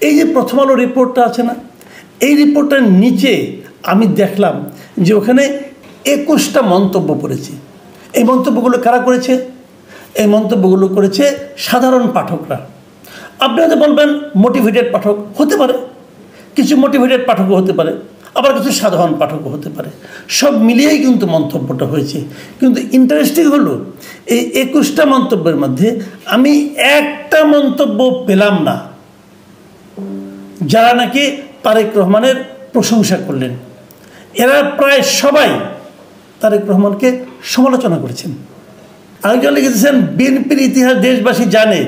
এই যে প্রথম আলো রিপোর্টটা আছে না, এই রিপোর্টের নিচে আমি দেখলাম যে ওখানে 21টা মন্তব্য পড়েছে। এই মন্তব্যগুলো কারা করেছে? এই মন্তব্যগুলো করেছে সাধারণ পাঠকরা। আপনি হয়তো বলবেন মোটিভেটেড পাঠক হতে পারে, কিছু মোটিভেটেড পাঠকও হতে পারে, আবার কিছু সাধারণ পাঠকও হতে পারে, সব মিলিয়েই কিন্তু মন্তব্যটা হয়েছে। কিন্তু ইন্টারেস্টিং হলো এই 21টা মন্তব্যের মধ্যে আমি একটা মন্তব্য পেলাম না যারা নাকি তারেক রহমানের প্রশংসা করলেন। এরা প্রায় সবাই তারেক রহমানকে সমালোচনা করেছেন। আরেকজন লিখেছেন বিএনপির ইতিহাস দেশবাসী জানে।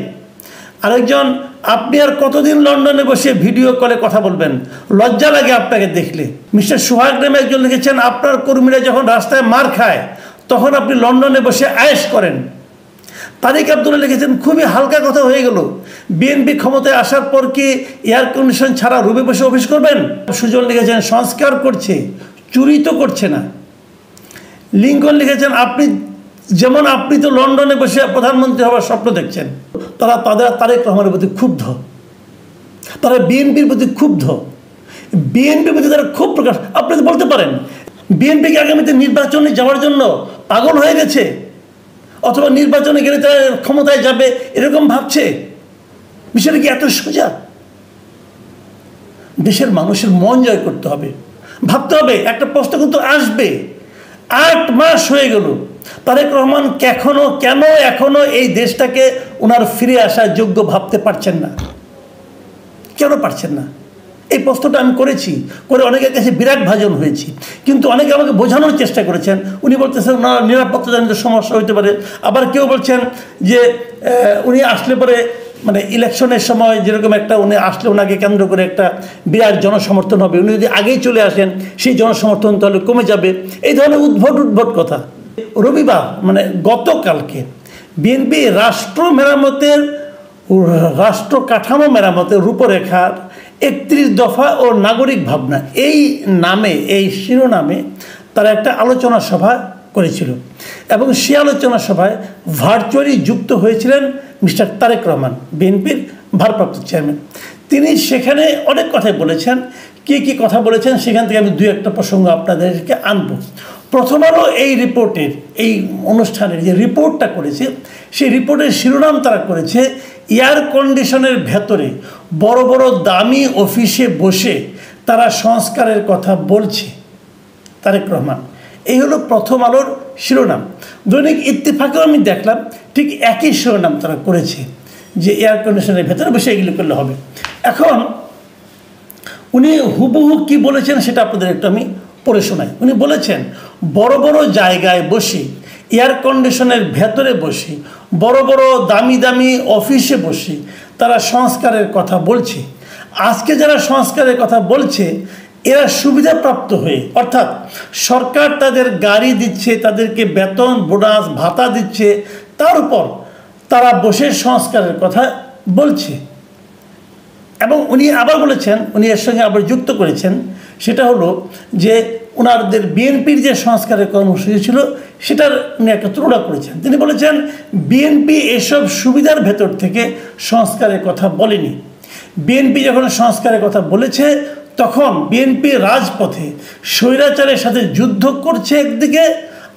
আরেকজন আপনি আর কতদিন লন্ডনে বসে ভিডিও কলে কথা বলবেন, লজ্জা লাগে আপনাকে দেখলে। মিস্টার সোহাগ নামে একজন লিখেছেন আপনার কর্মীরা যখন রাস্তায় মার খায় তখন আপনি লন্ডনে বসে আয়েশ করেন। তারিক আব্দুল্লাহ লিখেছেন খুবই হালকা কথা হয়ে গেল, বিএনপি ক্ষমতায় আসার পর কি এয়ার কন্ডিশন ছাড়া রুমে বসে অফিস করবেন। সুজন লিখেছেন সংস্কার করছে, চুরি তো করছে না। লিঙ্কন লিখেছেন আপনি তো লন্ডনে বসে প্রধানমন্ত্রী হওয়ার স্বপ্ন দেখছেন। তারা তারেক রহমানের প্রতি ক্ষুব্ধ, তারা বিএনপির প্রতি ক্ষুব্ধ, বিএনপির প্রতি তারা ক্ষোভ প্রকাশ। আপনি তো বলতে পারেন বিএনপিকে আগামীতে নির্বাচনে যাওয়ার জন্য পাগল হয়ে গেছে, অথবা নির্বাচনে গেলে তারা ক্ষমতায় যাবে এরকম ভাবছে। বিষয়টা কি এত সোজা? দেশের মানুষের মন জয় করতে হবে, ভাবতে হবে। একটা প্রশ্ন কিন্তু আসবে, 8 মাস হয়ে গেল তারেক রহমান কেন এখনো এই দেশটাকে ওনার ফিরে আসার যোগ্য ভাবতে পারছেন না? কেন পারছেন না? এই প্রশ্নটা আমি করেছি, করে অনেকের কাছে বিরাট ভাজন হয়েছি। কিন্তু অনেকে আমাকে বোঝানোর চেষ্টা করেছেন। উনি বলতেছেন না নিরাপত্তাজনিত সমস্যা হইতে পারে, আবার কেউ বলছেন যে উনি আসলে পরে মানে ইলেকশনের সময় যেরকম একটা উনি আসলে ওনাকে কেন্দ্র করে একটা বিরাট জনসমর্থন হবে, উনি যদি আগেই চলে আসেন সেই জনসমর্থন তাহলে কমে যাবে। এই ধরনের উদ্ভট কথা। রবিবার মানে গতকালকে বিএনপি রাষ্ট্র কাঠামো মেরামতের রূপরেখার 31 দফা ও নাগরিক ভাবনা এই শিরোনামে তারা একটা আলোচনা সভা করেছিল এবং সেই আলোচনা সভায় ভার্চুয়ালি যুক্ত হয়েছিলেন মিস্টার তারেক রহমান, বিএনপির ভারপ্রাপ্ত চেয়ারম্যান। তিনি সেখানে অনেক কথাই বলেছেন। কি কথা বলেছেন সেখান থেকে আমি 2-1টা প্রসঙ্গ আপনাদেরকে আনব। প্রথম আলো এই রিপোর্টের, এই অনুষ্ঠানের যে রিপোর্টটা করেছে সেই রিপোর্টের শিরোনাম তারা করেছে এয়ার কন্ডিশনের ভেতরে বড় বড় দামি অফিসে বসে তারা সংস্কারের কথা বলছে তারেক রহমান। এই হলো প্রথম আলোর শিরোনাম। দৈনিক ইত্তেফাকেও আমি দেখলাম ঠিক একই শিরোনাম তারা করেছে যে এয়ার কন্ডিশনের ভেতরে বসে এগুলো করলে হবে। এখন উনি হুবহু কি বলেছেন সেটা আপনাদের একটু আমি পড়ে শোনাই। উনি বলেছেন বড় বড় জায়গায় বসে, এয়ার কন্ডিশনের ভেতরে বসে, বড় বড় দামি অফিসে বসে তারা সংস্কারের কথা বলছে। আজকে যারা সংস্কারের কথা বলছে এরা সুবিধাপ্রাপ্ত হয়ে, অর্থাৎ সরকার তাদের গাড়ি দিচ্ছে, তাদেরকে বেতন বোনাস ভাতা দিচ্ছে, তার উপর তারা বসে সংস্কারের কথা বলছে। এবং উনি আবার বলেছেন, উনি এর সঙ্গে আবার যুক্ত করেছেন, সেটা হলো যে ওনাদের বিএনপির যে সংস্কারের কর্মসূচি ছিল সেটার উনি একটা তুলনা করেছেন। তিনি বলেছেন বিএনপি এসব সুবিধার ভেতর থেকে সংস্কারের কথা বলেনি। বিএনপি যখন সংস্কারের কথা বলেছে তখন বিএনপি রাজপথে স্বৈরাচারের সাথে যুদ্ধ করছে, একদিকে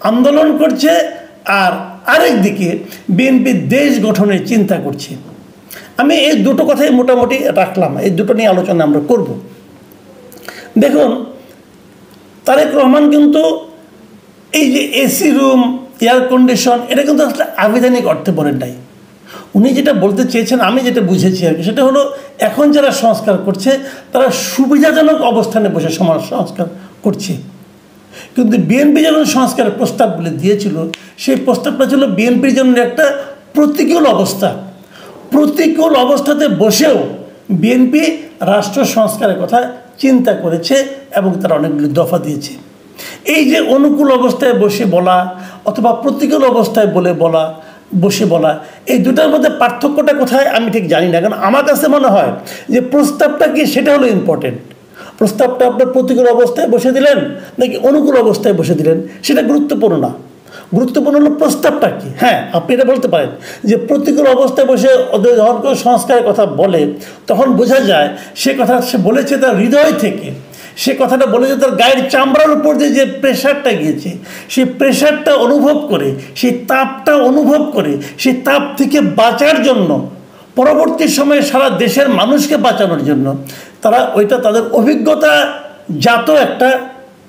আন্দোলন করছে, আর আরেকদিকে বিএনপি দেশ গঠনের চিন্তা করছে। আমি এই দুটো কথাই মোটামুটি রাখলাম, এই দুটো নিয়ে আলোচনা আমরা করব। দেখুন তারেক রহমান কিন্তু এই যে এসি রুম, এয়ার কন্ডিশন, এটা কিন্তু আসলে আবিধানিক অর্থে বলেন নাই। উনি যেটা বলতে চেয়েছেন, আমি যেটা বুঝেছি আর কি, সেটা হলো এখন যারা সংস্কার করছে তারা সুবিধাজনক অবস্থানে বসে সংস্কার করছে। কিন্তু বিএনপি যখন সংস্কারের প্রস্তাবগুলি দিয়েছিল সেই প্রস্তাবটা ছিল বিএনপির জন্য একটা প্রতিকূল অবস্থা। প্রতিকূল অবস্থাতে বসেও বিএনপি রাষ্ট্র সংস্কারের কথা চিন্তা করেছে এবং তারা অনেকগুলি দফা দিয়েছে। এই যে অনুকূল অবস্থায় বসে বলা অথবা প্রতিকূল অবস্থায় বসে বলা, এই দুটার মধ্যে পার্থক্যটা কোথায় আমি ঠিক জানি না। কারণ আমার কাছে মনে হয় যে প্রস্তাবটা কি সেটা হলো ইম্পর্টেন্ট। প্রস্তাবটা আপনার প্রতিকূল অবস্থায় বসে দিলেন নাকি অনুকূল অবস্থায় বসে দিলেন সেটা গুরুত্বপূর্ণ না। গুরুত্বপূর্ণ হলো প্রস্তাবটা কি। হ্যাঁ, আপনি এটা বলতে পারেন যে প্রতিকূল অবস্থায় বসে যখন কেউ সংস্কারের কথা বলে তখন বোঝা যায় সে কথা সে বলেছে তার হৃদয় থেকে, সে কথাটা বলেছে তার গায়ের চামড়ার উপর দিয়ে যে প্রেশারটা গিয়েছে, সেই প্রেশারটা অনুভব করে, সেই তাপটা অনুভব করে, সেই তাপ থেকে বাঁচার জন্য, পরবর্তী সময়ে সারা দেশের মানুষকে বাঁচানোর জন্য তারা ওইটা তাদের অভিজ্ঞতা জাত একটা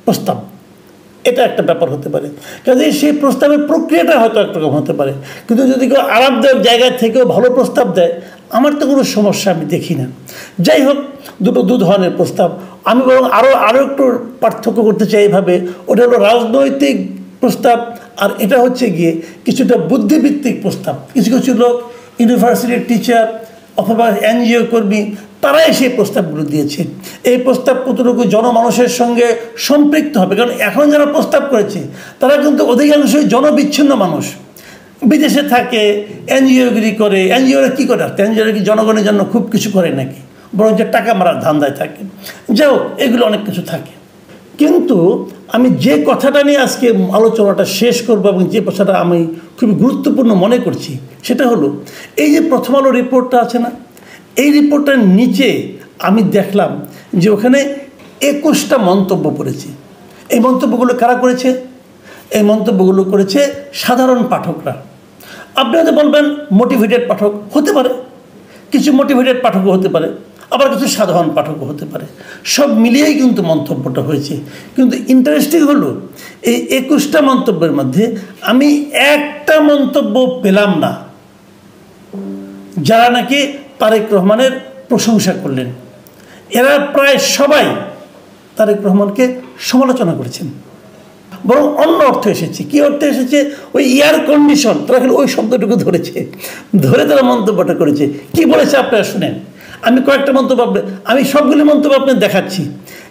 প্রস্তাব, এটা একটা ব্যাপার হতে পারে। কাজে সেই প্রস্তাবের প্রক্রিয়াটা হয়তো একরকম হতে পারে, কিন্তু যদি কেউ আরামদায়ক জায়গা থেকেও ভালো প্রস্তাব দেয় আমার তো কোনো সমস্যা আমি দেখি না। যাই হোক, দু ধরনের প্রস্তাব। আমি বরং আরও একটু পার্থক্য করতে চাই এইভাবে, ওটা হলো রাজনৈতিক প্রস্তাব আর এটা হচ্ছে গিয়ে কিছুটা বুদ্ধিভিত্তিক প্রস্তাব। কিছু কিছু লোক ইউনিভার্সিটির টিচার অথবা এনজিও কর্মী তারাই সেই প্রস্তাবগুলো দিয়েছে। এই প্রস্তাব কতটুকু জনমানুষের সঙ্গে সম্পৃক্ত হবে, কারণ এখন যারা প্রস্তাব করেছে তারা কিন্তু অধিকাংশই জনবিচ্ছিন্ন মানুষ, বিদেশে থাকে, এনজিওগিরি করে। এনজিওরা কী করে? এনজিওরা কি জনগণের জন্য খুব কিছু করে নাকি? বরং যে টাকা মারার ধান্দায় থাকে। যাই হোক, এগুলো অনেক কিছু থাকে। কিন্তু আমি যে কথাটা নিয়ে আজকে আলোচনাটা শেষ করব এবং যে কথাটা আমি খুবই গুরুত্বপূর্ণ মনে করছি সেটা হলো এই যে প্রথম আলো রিপোর্টটা আছে না, এই রিপোর্টের নিচে আমি দেখলাম যে ওখানে 21টা মন্তব্য পড়েছে। এই মন্তব্যগুলো কারা করেছে? এই মন্তব্যগুলো করেছে সাধারণ পাঠকরা। আপনি হয়তো বলবেন মোটিভেটেড পাঠক হতে পারে, কিছু মোটিভেটেড পাঠকও হতে পারে, আবার কিছু সাধারণ পাঠকও হতে পারে, সব মিলিয়েই কিন্তু মন্তব্যটা হয়েছে। কিন্তু ইন্টারেস্টিং হলো এই 21টা মন্তব্যের মধ্যে আমি একটা মন্তব্য পেলাম না যারা নাকি তারেক রহমানের প্রশংসা করলেন। এরা প্রায় সবাই তারেক রহমানকে সমালোচনা করেছেন, বরং অন্য অর্থ এসেছে। কী অর্থ এসেছে? ওই এয়ার কন্ডিশন, তারা কিন্তু ওই শব্দটুকু ধরে তারা মন্তব্যটা করেছে। কি বলেছে আপনারা শুনেন। আমি কয়েকটা মন্তব্য আমি সবগুলি মন্তব্য আপনাদের দেখাচ্ছি,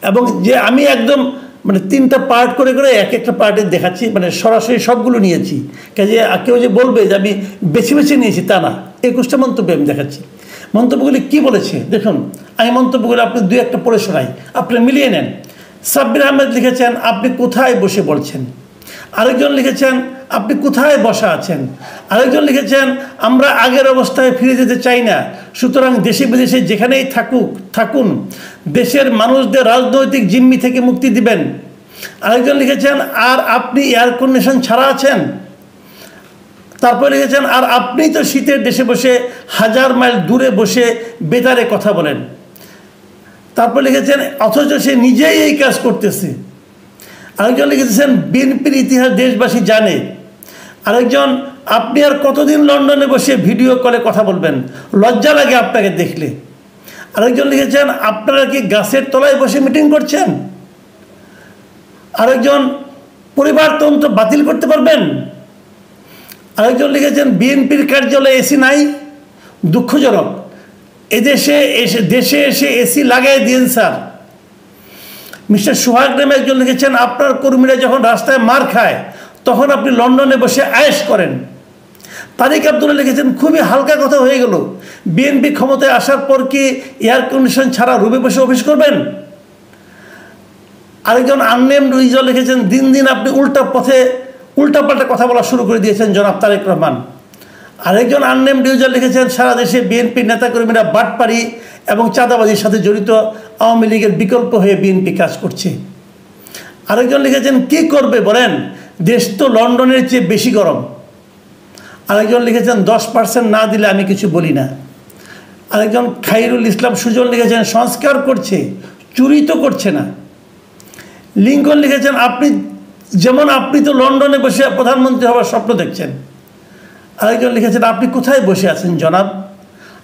এবং যে আমি একদম মানে 3টা পার্ট করে করে এক একটা পার্টে দেখাচ্ছি, মানে সরাসরি সবগুলো নিয়েছি। কাজে কেউ যে বলবে যে আমি বেছে বেছে নিয়েছি তা না, 21টা মন্তব্য আমি দেখাচ্ছি। মন্তব্যগুলি কি বলেছে দেখুন, আমি মন্তব্যগুলো আপনি 2-1টা পড়ে শোনাই, আপনি মিলিয়ে নেন। সাব্বির আহমেদ লিখেছেন আপনি কোথায় বসে বলছেন। আরেকজন লিখেছেন আপনি কোথায় বসা আছেন। আরেকজন লিখেছেন আমরা আগের অবস্থায় ফিরে যেতে চাই না, সুতরাং দেশে বিদেশে যেখানেই থাকুন দেশের মানুষদের রাজনৈতিক জিম্মি থেকে মুক্তি দিবেন। আরেকজন লিখেছেন আর আপনি এয়ার কন্ডিশন ছাড়া আছেন। তারপরে লিখেছেন আর আপনি তো শীতের দেশে বসে 1000 মাইল দূরে বসে বেতারে কথা বলেন। তারপর লিখেছেন অথচ সে নিজেই এই কাজ করতেছে। আরেকজন লিখেছেন বিএনপির ইতিহাস দেশবাসী জানে। আরেকজন আপনি আর কতদিন লন্ডনে বসে ভিডিও কলে কথা বলবেন, লজ্জা লাগে আপনাকে দেখলে। আরেকজন লিখেছেন আপনারা কি গাছের তলায় বসে মিটিং করছেন। আরেকজন পরিবারতন্ত্র বাতিল করতে পারবেন। আরেকজন লিখেছেন বিএনপির কার্যালয়ে এসি নাই, দুঃখজনক, দেশে এসে এসি লাগাই দিন স্যার। মিস্টার সোহাগ নামে একজন লিখেছেন আপনার কর্মীরা যখন রাস্তায় মার খায় তখন আপনি লন্ডনে বসে আয়েশ করেন। তারিক আব্দুল্লাহ লিখেছেন খুবই হালকা কথা হয়ে গেল, বিএনপি ক্ষমতায় আসার পর কি এয়ার কন্ডিশন ছাড়া রুমে বসে অফিস করবেন। আরেকজন আননেম রিজল লিখেছেন দিন দিন আপনি উল্টাপাল্টা কথা বলা শুরু করে দিয়েছেন জনাব তারেক রহমান। আরেকজন আননেম রিজল লিখেছেন সারা দেশে বিএনপি নেতাকর্মীরা বাটপাড়ি এবং চাঁদাবাজির সাথে জড়িত, আওয়ামী লীগের বিকল্প হয়ে বিএনপি কাজ করছে। আরেকজন লিখেছেন কি করবে বলেন, দেশ তো লন্ডনের চেয়ে বেশি গরম। আরেকজন লিখেছেন 10% না দিলে আমি কিছু বলি না। আরেকজন খাইরুল ইসলাম সুজন লিখেছেন সংস্কার করছে, চুরি তো করছে না। লিঙ্কন লিখেছেন আপনি তো লন্ডনে বসে প্রধানমন্ত্রী হওয়ার স্বপ্ন দেখছেন। আরেকজন লিখেছেন আপনি কোথায় বসে আছেন জনাব।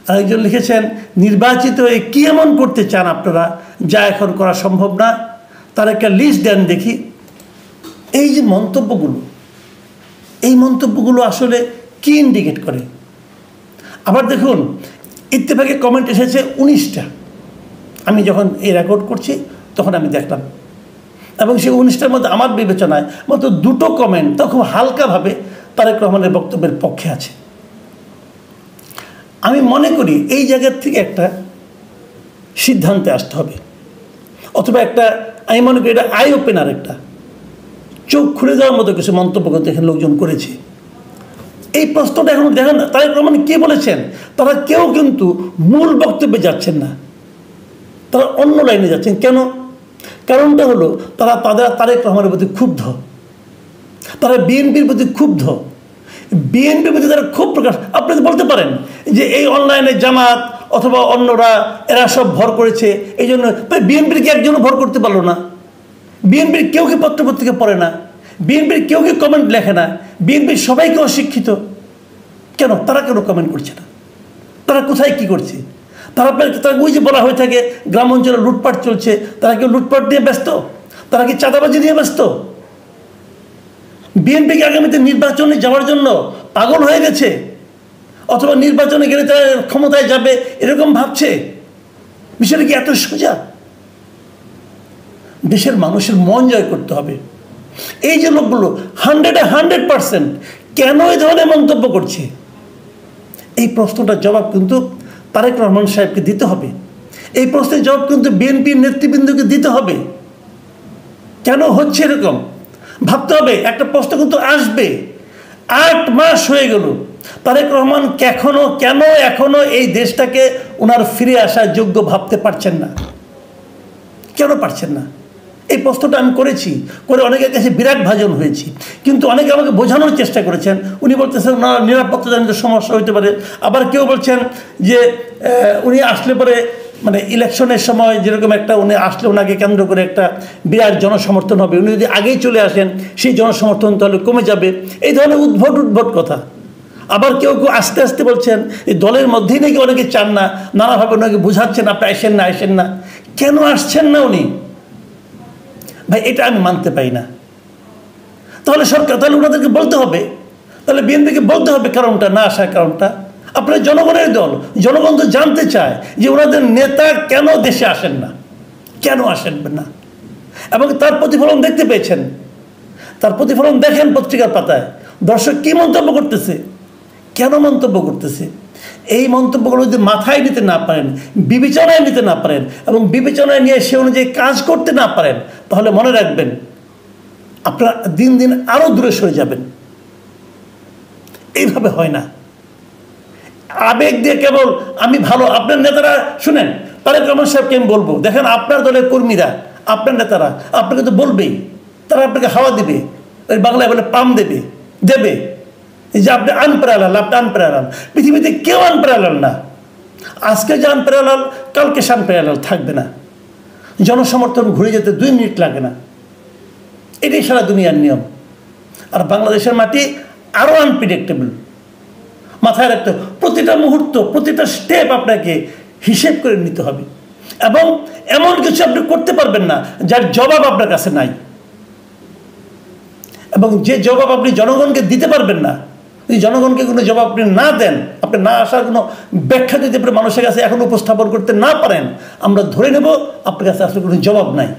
আরেকজন লিখেছেন নির্বাচিত হয়ে কী এমন করতে চান আপনারা যা এখন করা সম্ভব না, তার একটা লিস্ট দেন দেখি। এই যে মন্তব্যগুলো, এই মন্তব্যগুলো আসলে কি ইন্ডিকেট করে। আবার দেখুন ইত্তেফাকে কমেন্ট এসেছে 19টা। আমি যখন এই রেকর্ড করছি তখন আমি দেখলাম, এবং সেই 19টার মধ্যে আমার বিবেচনায় মাত্র 2টো কমেন্ট তা খুব হালকাভাবে তারেক রহমানের বক্তব্যের পক্ষে আছে। আমি মনে করি এই জায়গার থেকে একটা সিদ্ধান্তে আসতে হবে, অথবা আমি মনে করি এটা আই ওপেনার, একটা চোখ খুলে দেওয়ার মতো কিছু মন্তব্য কিন্তু এখানে লোকজন করেছে। এই প্রশ্নটা এখন দেখেন তারেক রহমান কে বলেছেন, তারা কেউ কিন্তু মূল বক্তব্যে যাচ্ছেন না, তারা অন্য লাইনে যাচ্ছেন। কেন? কারণটা হলো তারা তারেক রহমানের প্রতি ক্ষুব্ধ, তারা বিএনপির প্রতি ক্ষুব্ধ, বিএনপির প্রতি তারা ক্ষোভ প্রকাশ। আপনি তো বলতে পারেন যে এই অনলাইনে জামাত অথবা অন্যরা এরা সব ভর করেছে, এই জন্য বিএনপির কি একজনও ভর করতে পারলো না? বিএনপির কেউ কি পত্রপত্রিকা পড়ে না? বিএনপির কেউ কি কমেন্ট লেখে না? বিএনপির সবাইকে অশিক্ষিত কেন? তারা কেন কমেন্ট করছে না? তারা কোথায় কি করছে? তারা ওই যে বলা হয়ে থাকে গ্রাম অঞ্চলে লুটপাট চলছে, তারা কি লুটপাট নিয়ে ব্যস্ত? তারা কি চাঁদাবাজি নিয়ে ব্যস্ত? বিএনপিকে আগামীতে নির্বাচনে যাওয়ার জন্য পাগল হয়ে গেছে, অথবা নির্বাচনে গেলে তারা ক্ষমতায় যাবে এরকম ভাবছে? বিষয়টা কি এত সোজা? দেশের মানুষের মন জয় করতে হবে। এই যে লোকগুলো 100% কেন এই ধরনের মন্তব্য করছে, এই প্রশ্নটার জবাব কিন্তু তারেক রহমান সাহেবকে দিতে হবে। এই প্রশ্নের জবাব কিন্তু বিএনপির নেতৃবৃন্দকে দিতে হবে। কেন হচ্ছে এরকম ভাবতে হবে। একটা প্রশ্ন কিন্তু আসবে। 8 মাস হয়ে গেল, তারেক রহমান কেন এখনো এই দেশটাকে ওনার ফিরে আসার যোগ্য ভাবতে পারছেন না? কেন পারছেন না? এই প্রশ্নটা আমি করেছি, করে অনেকের কাছে বিরাট ভাজন হয়েছি, কিন্তু অনেকে আমাকে বোঝানোর চেষ্টা করেছেন। উনি বলতেছেন না, নিরাপত্তাজনিত সমস্যা হইতে পারে। আবার কেউ বলছেন যে উনি আসলে পরে মানে ইলেকশনের সময় যেরকম একটা উনি আসলে ওনাকে কেন্দ্র করে একটা বিরাট জনসমর্থন হবে, উনি যদি আগেই চলে আসেন সেই জনসমর্থন তাহলে কমে যাবে। এই ধরনের উদ্ভট কথা। আবার কেউ আস্তে আস্তে বলছেন এই দলের মধ্যেই নাকি অনেকে চান না, নানাভাবে ওনাকে বোঝাচ্ছেন আপনি আসেন না। কেন আসছেন না উনি? ভাই এটা আমি মানতে পারি না। তাহলে ওনাদেরকে বলতে হবে, তাহলে বিএনপিকে বলতে হবে কারণটা, না আসার কারণটা। আপনার জনগণের দল, জনগণ তো জানতে চায় যে ওনাদের নেতা কেন দেশে আসেন না, কেন আসেন না। এবং তার প্রতিফলন দেখতে পেয়েছেন, তার প্রতিফলন দেখেন পত্রিকার পাতায়। দর্শক কি মন্তব্য করতেছে, কেন মন্তব্য করতেছে। এই মন্তব্যগুলো যদি মাথায় নিতে না পারেন, বিবেচনায় নিতে না পারেন, এবং বিবেচনায় নিয়ে সে অনুযায়ী কাজ করতে না পারেন, তাহলে মনে রাখবেন আপনারা দিন দিন আরও দূরে সরে যাবেন। এইভাবে হয় না। আবেগ দিয়ে কেবল আমি ভালো, আপনার নেতারা শুনেন, তারেক রহমান সাহেবকে আমি বলবো, দেখেন আপনার দলের কর্মীরা, আপনার নেতারা আপনাকে তো বলবেই, তারা আপনাকে হাওয়া দিবে, ওই বাংলায় বলে পাম দেবে যে আপনি আনপ্যারালাল, আপনি আনপ্যারালাল। পৃথিবীতে কেউ আনপ্যারালাল না। আজকে যে আনপ্যারালাল, কালকে সে আনপ্যারালাল থাকবে না। জনসমর্থন ঘুরে যেতে 2 মিনিট লাগে না। এটাই সারা দুনিয়ার নিয়ম। আর বাংলাদেশের মাটি আরও আনপ্রেডিক্টেবল। মাথায় রাখতে হবে, প্রতিটা মুহূর্ত, প্রতিটা স্টেপ আপনাকে হিসেব করে নিতে হবে। এবং এমন কিছু আপনি করতে পারবেন না যার জবাব আপনার কাছে নাই। এবং যে জবাব আপনি জনগণকে দিতে পারবেন না, যদি জনগণকে কোনো জবাব আপনি না দেন, আপনি না আসার কোনো ব্যাখ্যা দিতে পারে মানুষের কাছে এখন উপস্থাপন করতে না পারেন, আমরা ধরে নেব আপনার কাছে আসলে কোনো জবাব নাই।